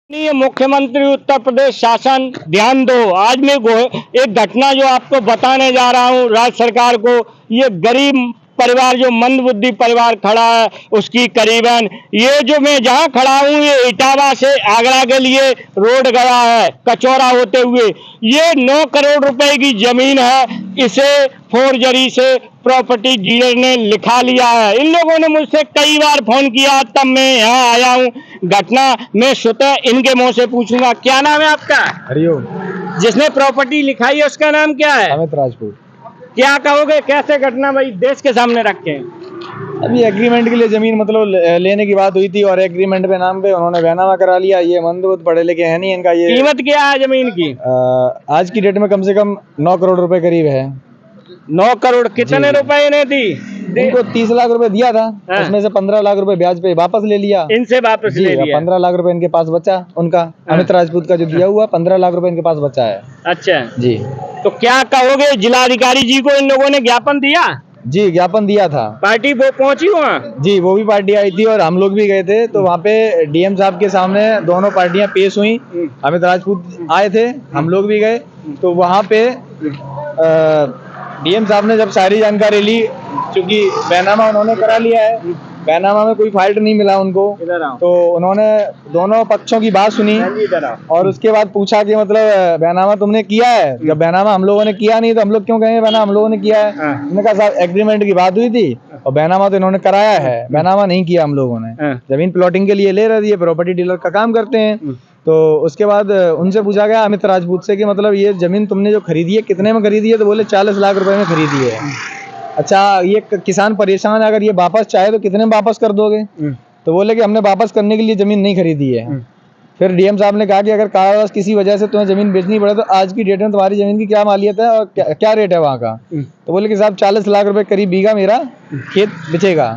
माननीय मुख्यमंत्री उत्तर प्रदेश शासन ध्यान दो। आज मैं एक घटना जो आपको बताने जा रहा हूँ राज्य सरकार को। ये गरीब परिवार जो मंदबुद्धि परिवार खड़ा है उसकी करीबन ये जो मैं जहाँ खड़ा हूँ ये इटावा से आगरा के लिए रोड गया है कचौरा होते हुए। ये 9 करोड़ रुपए की जमीन है, इसे फोर्जरी से प्रॉपर्टी डीलर ने लिखा लिया है। इन लोगों ने मुझसे कई बार फोन किया, तब मैं यहाँ आया हूँ। घटना मैं स्वतः इनके मुंह से पूछूंगा। क्या नाम है आपका? हरिओम। जिसने प्रॉपर्टी लिखाई है उसका नाम क्या है? अमित राजपूत। क्या कहोगे, कैसे घटना भाई देश के सामने रखे? अभी एग्रीमेंट के लिए जमीन मतलब लेने की बात हुई थी और एग्रीमेंट पे नाम पे उन्होंने बैनामा करा लिया। ये मंदबुद्ध पढ़े लिखे है नहीं, इनका ये कीमत क्या है जमीन की? आज की डेट में कम से कम 9 करोड़ रुपए करीब है। 9 करोड़ कितने रुपए ने दी? इनको 30 लाख रुपए दिया था, उसमें से 15 लाख रुपए ब्याज पे वापस ले लिया। इनसे वापस ले लिया। 15 लाख रुपए इनके पास बचा उनका। अमित राजपूत का जो दिया हुआ 15 लाख रुपए इनके पास बचा है। अच्छा जी, तो क्या कहोगे, जिलाधिकारी जी को इन लोगों ने ज्ञापन दिया? जी ज्ञापन दिया था। पार्टी वो पहुंची वहाँ? जी, वो भी पार्टी आई थी और हम लोग भी गए थे। तो वहाँ पे डीएम साहब के सामने दोनों पार्टियां पेश हुई। अमित राजपूत आए थे, हम लोग भी गए। तो वहाँ पे डीएम साहब ने जब सारी जानकारी ली, क्योंकि बैनामा उन्होंने करा लिया है, बैनामा में कोई फाल्ट नहीं मिला उनको, तो उन्होंने दोनों पक्षों की बात सुनी और उसके बाद पूछा कि मतलब बैनामा तुमने किया है? जब बैनामा हम लोगों ने किया नहीं तो हम लोग क्यों कहेंगे बैनामा हम लोगों ने किया है? उन्होंने कहा साहब एग्रीमेंट की बात हुई थी और बैनामा तो इन्होंने कराया है, बैनामा नहीं किया हम लोगों ने। जमीन प्लॉटिंग के लिए ले रहे थे, ये प्रॉपर्टी डीलर का काम करते हैं। तो उसके बाद उनसे पूछा गया अमित राजपूत से कि मतलब ये जमीन तुमने जो खरीदी है कितने में खरीदी है? तो बोले 40 लाख रुपए में खरीदी है। अच्छा, ये किसान परेशान है, अगर ये वापस चाहे तो कितने में वापस कर दोगे? तो बोले कि हमने वापस करने के लिए जमीन नहीं खरीदी है। फिर डीएम साहब ने कहा कि अगर कारणवश किसी वजह से तुम्हें जमीन बेचनी पड़े तो आज की डेट में तुम्हारी जमीन की क्या मालियत है और क्या रेट है वहाँ का? तो बोले कि साहब 40 लाख रुपए करीब बीघा मेरा खेत बिकेगा।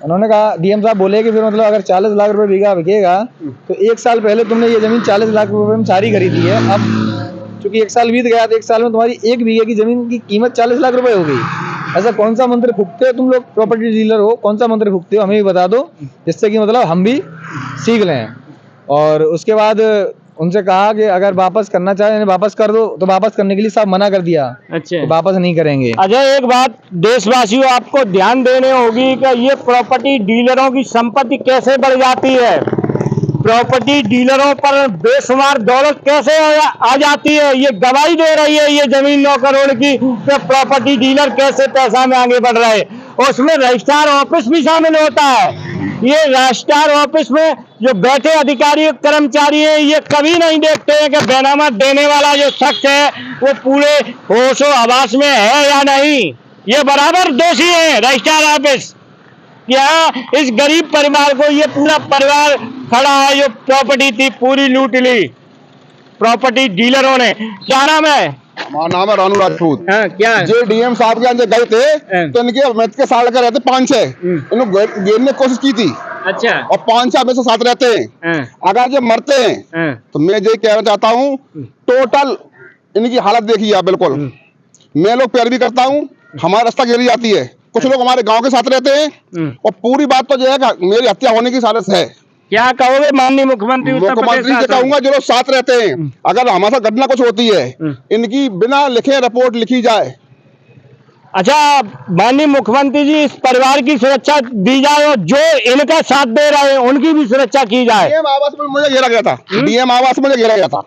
उन्होंने कहा, डीएम साहब बोले कि फिर मतलब अगर 40 लाख रुपए बीघा बिकेगा तो 1 साल पहले तुमने ये जमीन 40 लाख रुपए में सारी खरीदी है। अब चूंकि 1 साल बीत गया तो 1 साल में तुम्हारी 1 बीघे की जमीन की कीमत 40 लाख रुपए हो गई। ऐसा कौन सा मंत्र फूकते हो तुम लोग, प्रॉपर्टी डीलर हो, कौन सा मंत्र फूकते हो हमें भी बता दो, जिससे कि मतलब हम भी सीख लें। और उसके बाद उनसे कहा कि अगर वापस करना चाहे वापस कर दो, तो वापस करने के लिए साहब मना कर दिया। अच्छा, तो वापस नहीं करेंगे। अच्छा, एक बात देशवासियों आपको ध्यान देने होगी कि ये प्रॉपर्टी डीलरों की संपत्ति कैसे बढ़ जाती है, प्रॉपर्टी डीलरों पर बेशुमार दौलत कैसे आ जाती है। ये गवाही दे रही है ये जमीन 9 करोड़ की, तो प्रॉपर्टी डीलर कैसे पैसा में आगे बढ़ रहे हैं। और उसमें रजिस्ट्रार ऑफिस भी शामिल होता है। ये रजिस्ट्रार ऑफिस में जो बैठे अधिकारी कर्मचारी हैं ये कभी नहीं देखते हैं कि बैनामा देने वाला जो शख्स है वो पूरे होशो हवास में है या नहीं। ये बराबर दोषी है रजिस्ट्रार ऑफिस। यहाँ इस गरीब परिवार को, ये पूरा परिवार खड़ा है, जो प्रॉपर्टी थी पूरी लूट ली प्रॉपर्टी डीलरों ने। क्या नाम है? हमारा नाम है रानू राजपूत। क्या है? जो डीएम साहब के यहाँ गए थे तो इनके मत के साल का रहते 5-6 इन्होंने गिरने की कोशिश की थी। अच्छा, और 5-6 में से साथ रहते हैं। अगर जब मरते हैं तो मैं ये कहना चाहता हूँ, टोटल इनकी हालत देखिए आप। बिल्कुल मैं लोग प्यार भी करता हूँ, हमारा रास्ता गिरी जाती है। कुछ लोग हमारे गांव के साथ रहते हैं और पूरी बात तो जो है मेरी हत्या होने की साजिश है। क्या कहोगे माननीय मुख्यमंत्री? मुख्यमंत्री से कहूंगा जो लोग साथ रहते हैं, अगर हमारे साथ घटना कुछ होती है इनकी बिना लिखे रिपोर्ट लिखी जाए। अच्छा, माननीय मुख्यमंत्री जी इस परिवार की सुरक्षा दी जाए और जो इनका साथ दे रहे हैं उनकी भी सुरक्षा की जाए। डीएम आवास में मुझे घेरा गया था। डीएम आवास में मुझे घेरा गया था।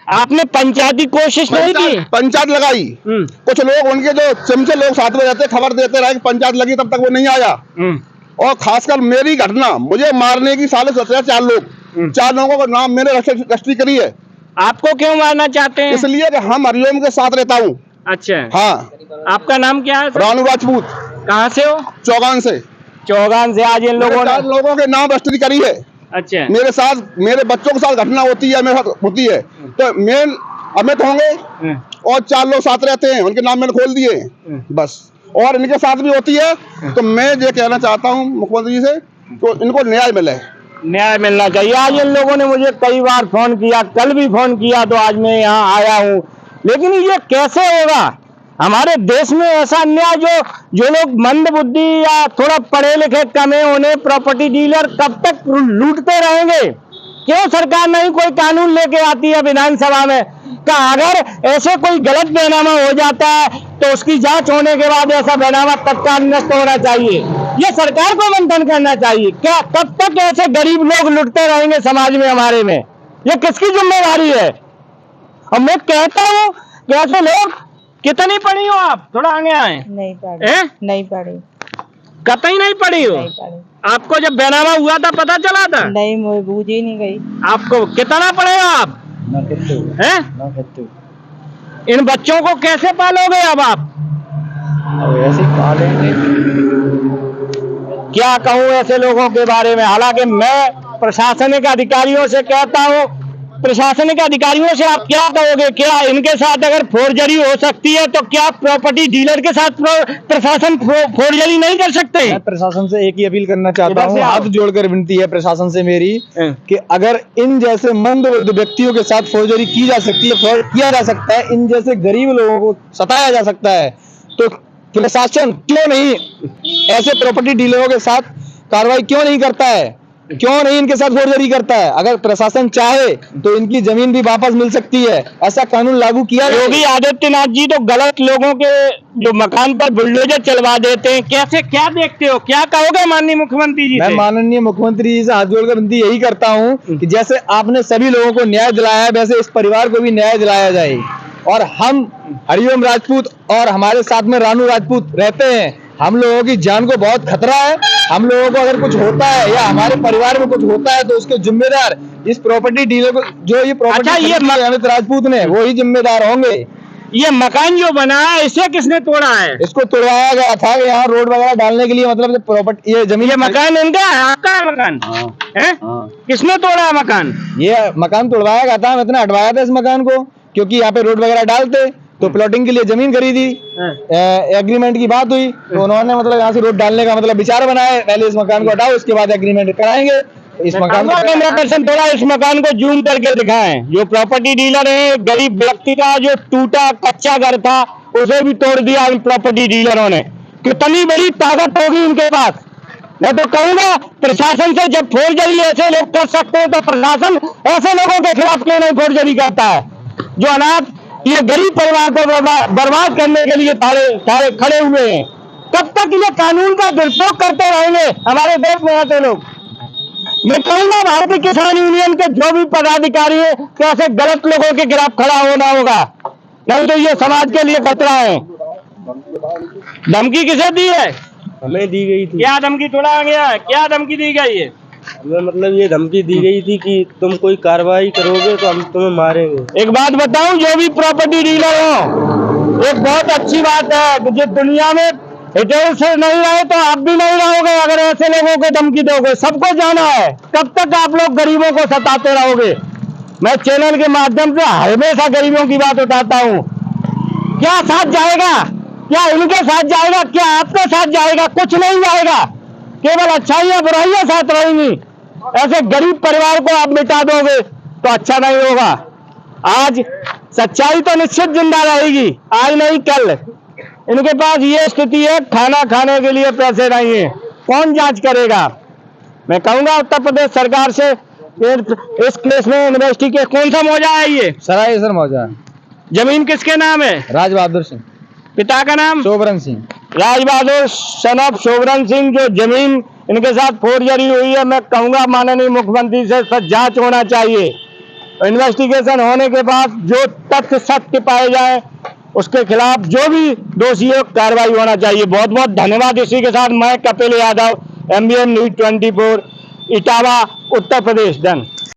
आपने पंचायती कोशिश नहीं की? पंचायत लगाई, कुछ लोग उनके जो चमचे लोग साथ में रहते खबर देते रहे कि पंचायत लगी, तब तक वो नहीं आया। और खासकर मेरी घटना, मुझे मारने की साजिश रच रहे 4 लोग। 4 लोगों का नाम मैंने रजिस्ट्री करी है। आपको क्यों मारना चाहते हैं? इसलिए कि हम हरिओम के साथ रहता हूँ। अच्छा, हाँ। आपका नाम क्या है? रानू राजपूत। कहाँ से हो? चौगान से। चौगान से। आज इन लोगों ने लोगों के नाम रजिस्ट्री करी है। अच्छा, मेरे साथ मेरे बच्चों के साथ घटना होती है, मेरे साथ होती है, तो मेन अमित होंगे और 4 लोग साथ रहते हैं, उनके नाम मैंने खोल दिए बस। और इनके साथ भी होती है। तो मैं ये कहना चाहता हूँ मुख्यमंत्री जी से तो इनको न्याय मिले। न्याय मिलना चाहिए। आज इन लोगों ने मुझे कई बार फोन किया, कल भी फोन किया, तो आज मैं यहाँ आया हूँ। लेकिन ये कैसे होगा हमारे देश में ऐसा अन्याय? जो लोग मंदबुद्धि या थोड़ा पढ़े लिखे कम है, उन्हें प्रॉपर्टी डीलर कब तक लूटते रहेंगे? क्यों सरकार नहीं कोई कानून लेके आती है विधानसभा में कि अगर ऐसे कोई गलत बैनामा हो जाता है तो उसकी जांच होने के बाद ऐसा बैनामा तत्काल नष्ट होना चाहिए। ये सरकार को मंथन करना चाहिए। क्या कब तक ऐसे गरीब लोग लुटते रहेंगे समाज में हमारे में? ये किसकी जिम्मेदारी है? और मैं कहता हूँ कि ऐसे लोग, कितनी पढ़ी हो आप? थोड़ा आगे आए। नहीं पढ़ी। नहीं पढ़ी। कतई नहीं पढ़ी हो? नहीं पढ़ी। आपको जब बैनामा हुआ था पता चला था? नहीं, मुझे बूझ ही नहीं गई। आपको कितना पढ़े हो आप? हैं? इन बच्चों को कैसे पालोगे अब आप? ऐसे ही पालेंगे। क्या कहूँ ऐसे लोगों के बारे में। हालांकि मैं प्रशासनिक अधिकारियों से कहता हूँ, प्रशासनिक अधिकारियों से आप क्या कहोगे? क्या इनके साथ अगर फोर्जरी हो सकती है तो क्या प्रॉपर्टी डीलर के साथ प्रशासन फोर्जरी नहीं कर सकते? मैं प्रशासन से एक ही अपील करना चाहता हूँ, हाथ जोड़कर विनती है प्रशासन से मेरी कि अगर इन जैसे मंदबुद्धि व्यक्तियों के साथ फोर्जरी की जा सकती है, फ्रॉड किया जा सकता है, इन जैसे गरीब लोगों को सताया जा सकता है, तो प्रशासन क्यों नहीं ऐसे प्रॉपर्टी डीलरों के साथ कार्रवाई क्यों नहीं करता है? क्यों नहीं इनके साथ फोर्जरी करता है? अगर प्रशासन चाहे तो इनकी जमीन भी वापस मिल सकती है। ऐसा कानून लागू किया। योगी आदित्यनाथ जी तो गलत लोगों के जो मकान पर बुलडोजर चलवा देते हैं, कैसे, क्या देखते हो? क्या कहोगे माननीय मुख्यमंत्री जी? मैं माननीय मुख्यमंत्री जी से हाथ जोड़कर विनती यही करता हूँ कि जैसे आपने सभी लोगों को न्याय दिलाया है, वैसे इस परिवार को भी न्याय दिलाया जाए। और हम हरिओम राजपूत और हमारे साथ में रानू राजपूत रहते हैं, हम लोगों की जान को बहुत खतरा है। हम लोगों को अगर कुछ होता है या हमारे परिवार में कुछ होता है तो उसके जिम्मेदार इस प्रॉपर्टी डीलर को, जो ये प्रॉपर्टी अमित राजपूत ने, वो ही जिम्मेदार होंगे। ये मकान जो बना है इसे किसने तोड़ा है? इसको तोड़वाया गया था यहाँ रोड वगैरह डालने के लिए, मतलब प्रॉपर्टी, ये जमीन, ये मकान इनका है? आपका है मकान? है? किसने तोड़ा है मकान? ये मकान तोड़वाया गया था, इतना हटवाया था इस मकान को, क्योंकि यहाँ पे रोड वगैरह डालते तो प्लॉटिंग के लिए जमीन खरीदी, एग्रीमेंट की बात हुई तो उन्होंने मतलब यहाँ से रोड डालने का मतलब विचार बनाया, पहले इस मकान को हटाओ उसके बाद एग्रीमेंट कराएंगे। इस मकान थोड़ा इस मकान को जूम करके दिखाएं। जो प्रॉपर्टी डीलर है, गरीब व्यक्ति का जो टूटा कच्चा घर था उसे भी तोड़ दिया इन प्रॉपर्टी डीलरों ने। कितनी बड़ी ताकत होगी इनके पास। मैं तो कहूँगा प्रशासन से, जब फोर्जरी ऐसे लोग कर सकते हैं तो प्रशासन ऐसे लोगों के खिलाफ क्यों नहीं फोर्जरी करता है? जो अनाथ, ये गरीब परिवार को बर्बाद करने के लिए सारे खड़े हुए हैं। कब तक ये कानून का दुरुपयोग करते रहेंगे हमारे देश में ऐसे लोग? मैं कहूँगा भारतीय किसान यूनियन के जो भी पदाधिकारी है कि ऐसे गलत लोगों के खिलाफ खड़ा होना होगा, नहीं तो ये समाज के लिए खतरा है। धमकी किसे दी है? हमें दी गई थी। क्या धमकी? थोड़ा आ गया है, क्या धमकी दी गई है? हमें मतलब ये धमकी दी गई थी कि तुम कोई कार्रवाई करोगे तो हम तुम्हें मारेंगे। एक बात बताऊं, जो भी प्रॉपर्टी डीलर हो, एक बहुत अच्छी बात है कि जिस दुनिया में हिटेल से नहीं रहे तो आप भी नहीं रहोगे अगर ऐसे लोगों को धमकी दोगे। सबको जाना है। कब तक आप लोग गरीबों को सताते रहोगे? मैं चैनल के माध्यम से हमेशा गरीबों की बात उठाता हूँ। क्या साथ जाएगा? क्या इनके साथ जाएगा? क्या आपके साथ जाएगा? कुछ नहीं जाएगा। केवल अच्छाइयां बुराइयां साथ रहेंगी। ऐसे गरीब परिवार को आप मिटा दोगे तो अच्छा नहीं होगा। आज सच्चाई तो निश्चित जिंदा रहेगी, आज नहीं कल। इनके पास ये स्थिति है, खाना खाने के लिए पैसे नहीं है, कौन जांच करेगा? मैं कहूंगा उत्तर प्रदेश सरकार से इस केस में इन्वेस्टिगेशन, कौन सा मौजा है ये? सरायसर मौजा। जमीन किसके नाम है? राज बहादुर सिंह। पिता का नाम? शोभरन सिंह। Raj Bahadur son of शोभरन Singh. जो जमीन इनके साथ फोर्जरी हुई है, मैं कहूंगा माननीय मुख्यमंत्री से सच जांच होना चाहिए। इन्वेस्टिगेशन होने के बाद जो तथ्य सत्य पाए जाए उसके खिलाफ जो भी दोषी है कार्रवाई होना चाहिए। बहुत बहुत धन्यवाद। इसी के साथ मैं कपिल यादव, MBN न्यूज 24, इटावा, उत्तर प्रदेश। धन।